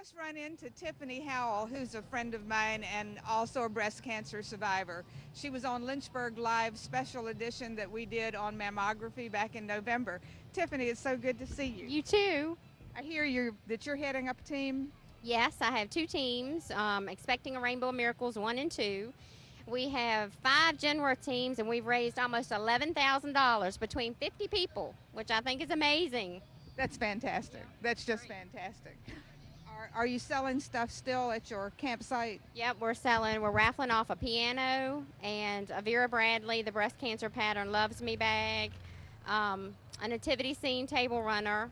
just run into Tiffany Howell, who's a friend of mine and also a breast cancer survivor. She was on Lynchburg Live special edition that we did on mammography back in November. Tiffany, it's so good to see you. You too. I hear that you're heading up a team. Yes, I have two teams, Expecting a Rainbow of Miracles 1 and 2. We have 5 Genworth teams, and we've raised almost $11,000 between 50 people, which I think is amazing. That's fantastic. That's just fantastic. Are you selling stuff still at your campsite? Yep, we're raffling off a piano and a Vera Bradley, the breast cancer pattern Loves Me bag, a nativity scene table runner,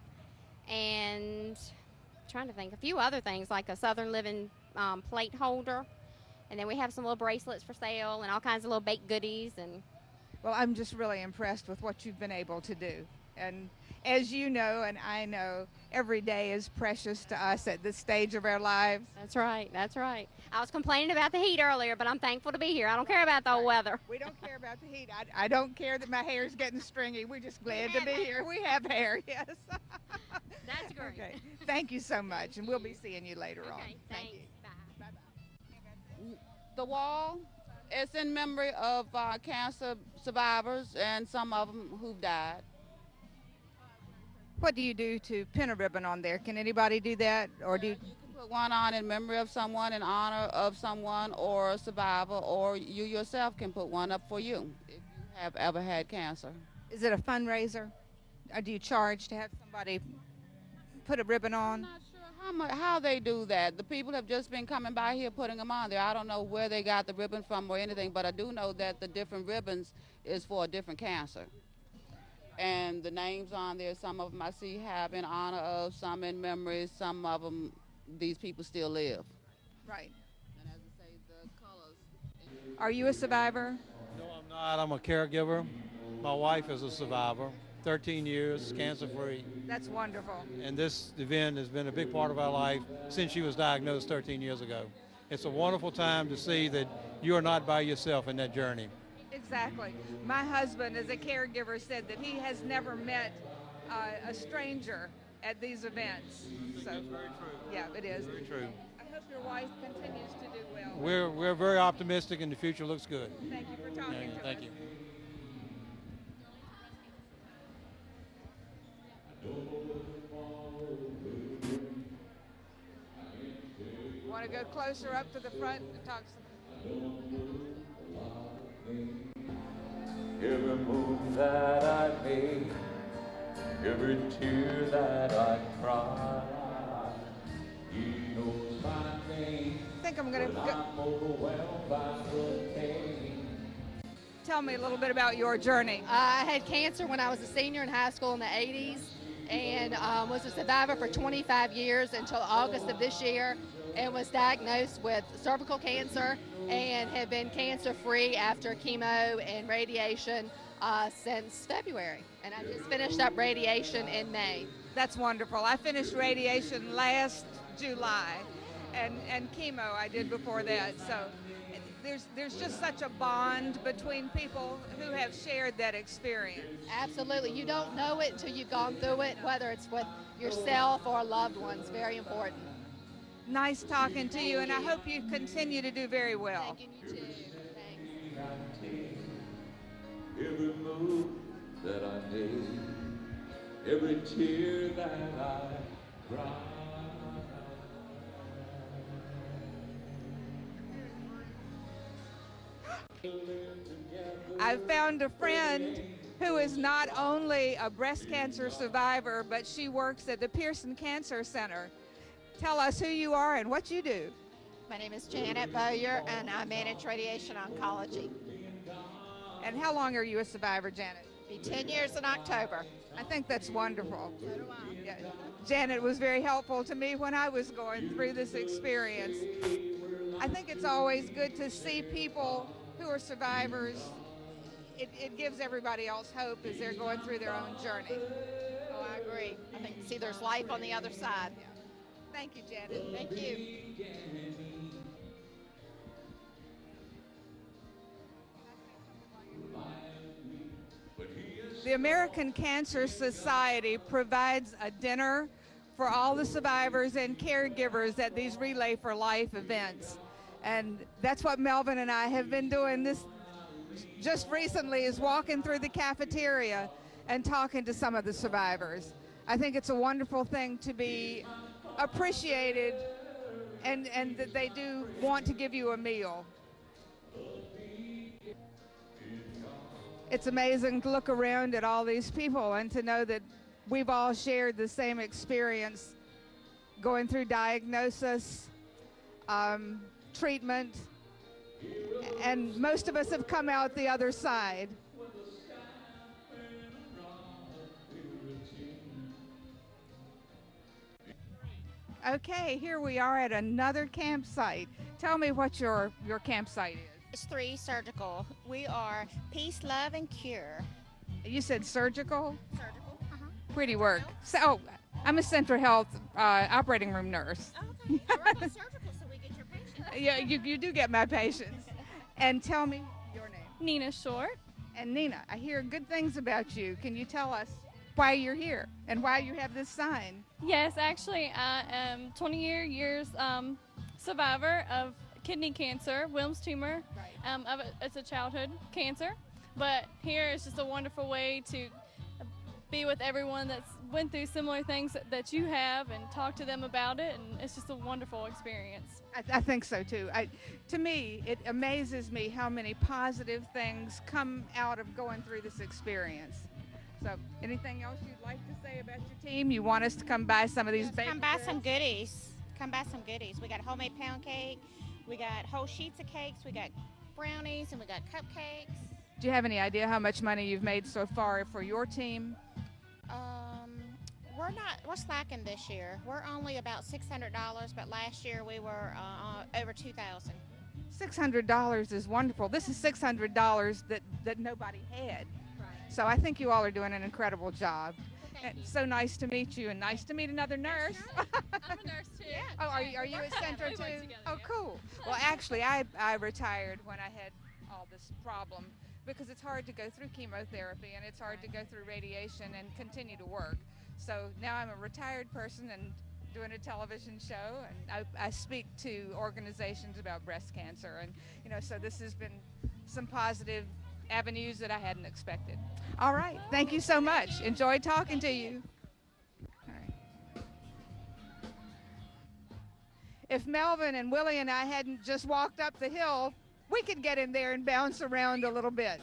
and I'm trying to think, a few other things like a Southern Living plate holder. And then we have some little bracelets for sale and all kinds of little baked goodies. Well, I'm just really impressed with what you've been able to do. And as you know, and I know, every day is precious to us at this stage of our lives. That's right, that's right. I was complaining about the heat earlier, but I'm thankful to be here. I don't care about the old weather. We don't care about the heat. I don't care that my hair's getting stringy. We're just glad to be here. We have hair, yes. That's great. Okay. Thank you so much, and we'll be seeing you later on. Okay, Thank you. thanks. Bye. Bye-bye. The wall is in memory of cancer survivors and some of them who've died. What do you do to pin a ribbon on there? Can anybody do that? Or do you can put one on in memory of someone, in honor of someone or a survivor, or you yourself can put one up for you if you have ever had cancer. Is it a fundraiser? Or do you charge to have somebody put a ribbon I'm on? not sure how they do that. The people have just been coming by here putting them on there. I don't know where they got the ribbon from or anything, but I do know that the different ribbons is for a different cancer. And the names on there, some of them I see have in honor of, some in memory, some of them, these people still live. Right. And as I say, the colors. Are you a survivor? No, I'm not. I'm a caregiver. My wife is a survivor, 13 years, cancer-free. That's wonderful. And this event has been a big part of our life since she was diagnosed 13 years ago. It's a wonderful time to see that you are not by yourself in that journey. Exactly. My husband, as a caregiver, said that he has never met a stranger at these events. So, It's very true. yeah, it is. Very true. I hope your wife continues to do well. We're very optimistic and the future looks good. Thank you for talking to us. Thank you. Want to go closer up to the front and talk some? Every move that I make, every tear that I cry, He knows my name. I think I'm going to go. I'm overwhelmed by the pain. Tell me a little bit about your journey. I had cancer when I was a senior in high school in the 80s and was a survivor for 25 years until August of this year, and was diagnosed with cervical cancer and have been cancer-free after chemo and radiation since February. And I just finished up radiation in May. That's wonderful. I finished radiation last July, and chemo I did before that. So there's just such a bond between people who have shared that experience. Absolutely. You don't know it until you've gone through it, whether it's with yourself or loved ones. Very important. Nice talking to you, and I hope you continue to do very well. Thank you, you too. Thanks. Every move that I make, every tear that I cry. I've found a friend who is not only a breast cancer survivor, but she works at the Pearson Cancer Center. Tell us who you are and what you do. My name is Janet Bowyer, and I manage radiation oncology. And how long are you a survivor, Janet? Be 10 years in October. I think that's wonderful. So do I. Yeah. Janet was very helpful to me when I was going through this experience. I think it's always good to see people who are survivors. It gives everybody else hope as they're going through their own journey. Oh, I agree. I think, see, there's life on the other side. Yeah. Thank you, Janet. Thank you. The American Cancer Society provides a dinner for all the survivors and caregivers at these Relay for Life events. And that's what Melvin and I have been doing this just recently, is walking through the cafeteria and talking to some of the survivors. I think it's a wonderful thing to be appreciated and that they do want to give you a meal. It's amazing to look around at all these people and to know that we've all shared the same experience going through diagnosis, treatment, and most of us have come out the other side. Okay, here we are at another campsite. Tell me what your campsite is. It's 3 surgical. We are peace, love, and cure. You said surgical? Surgical. Pretty work. So, I'm a Central Health operating room nurse. Okay. We're on the surgical, so we get your patients. Yeah, you do get my patients. And tell me your name. Nina Short. And Nina, I hear good things about you. Can you tell us why you're here and why you have this sign? Yes, actually, I am 20 years survivor of kidney cancer, Wilms tumor. Right. It's a childhood cancer, but here is just a wonderful way to be with everyone that's went through similar things that you have and talk to them about it, and it's just a wonderful experience. I think so too. To me, it amazes me how many positive things come out of going through this experience. So, anything else you'd like to say about your team? You want us to come buy some of these baby Come buy breads? some goodies. Come buy some goodies. We got homemade pound cake. We got whole sheets of cakes. We got brownies, and we got cupcakes. Do you have any idea how much money you've made so far for your team? We're slacking this year. We're only about $600, but last year we were over $2,000. $600 is wonderful. This is $600 that nobody had. Right. So I think you all are doing an incredible job. Thank you. It's so nice to meet you and nice to meet another nurse. I'm a nurse too. Oh, are you at Central We too? work together, Oh, yeah. cool. Well, actually, I retired when I had all this problem because it's hard to go through chemotherapy and it's hard to go through radiation and continue to work. So now I'm a retired person and doing a television show, and I speak to organizations about breast cancer, and so this has been some positive avenues that I hadn't expected. All right, thank you so much. Enjoyed talking to you. All right. If Melvin and Willie and I hadn't just walked up the hill, we could get in there and bounce around a little bit.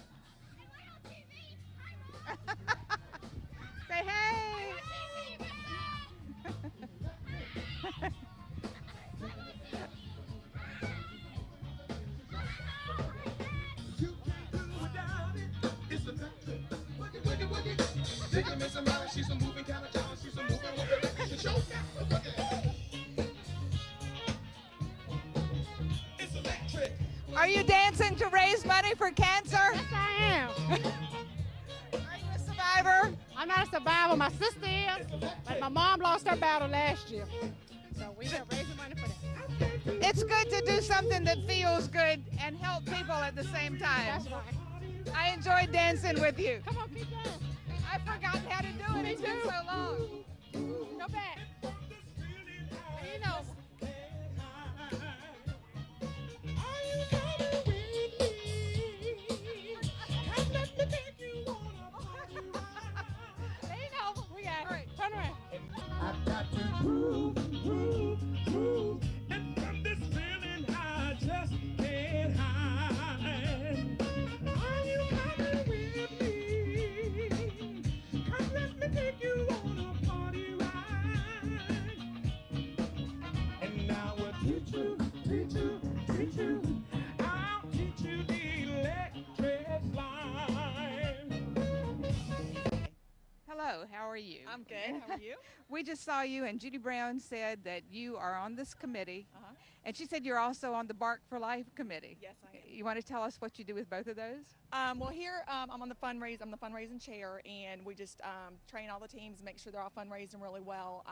Say hey. Are you dancing to raise money for cancer? Yes, I am. Are you a survivor? I'm not a survivor. My sister is, but my mom lost her battle last year. So we are raising money for that. It's good to do something that feels good and help people at the same time. That's right. I enjoyed dancing with you. Come on, keep going. I've forgotten how to do it. It's been so long. Go back. You know, We got All right. turn around. I've got to prove, and from this feeling I just can't hide. Are you coming with me? Come let me take you on a party ride. And now we'll teach you. I'll teach you the electric slide. hello, how are you? I'm good. How are you? We just saw you, and Judy Brown said that you are on this committee, Uh-huh. and she said you're also on the Bark for Life committee. Yes, I am. You want to tell us what you do with both of those? Well, here I'm on the fundraise. I'm the fundraising chair, and we just train all the teams, make sure they're all fundraising really well.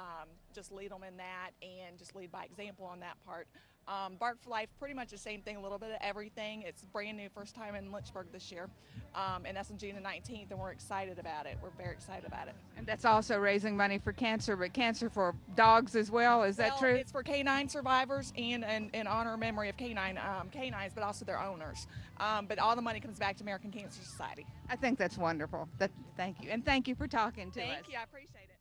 Just lead them in that, and just lead by example on that part. Bark for Life, pretty much the same thing, a little bit of everything. It's brand new, first time in Lynchburg this year, and that's on June the 19th, and we're excited about it. We're very excited about it. And that's also raising money for cancer, but cancer for dogs as well. Is that true? It's for canine survivors and in honor and memory of canines, but also their owners. But all the money comes back to American Cancer Society. I think that's wonderful. Thank you. And thank you for talking to us. Thank you. I appreciate it.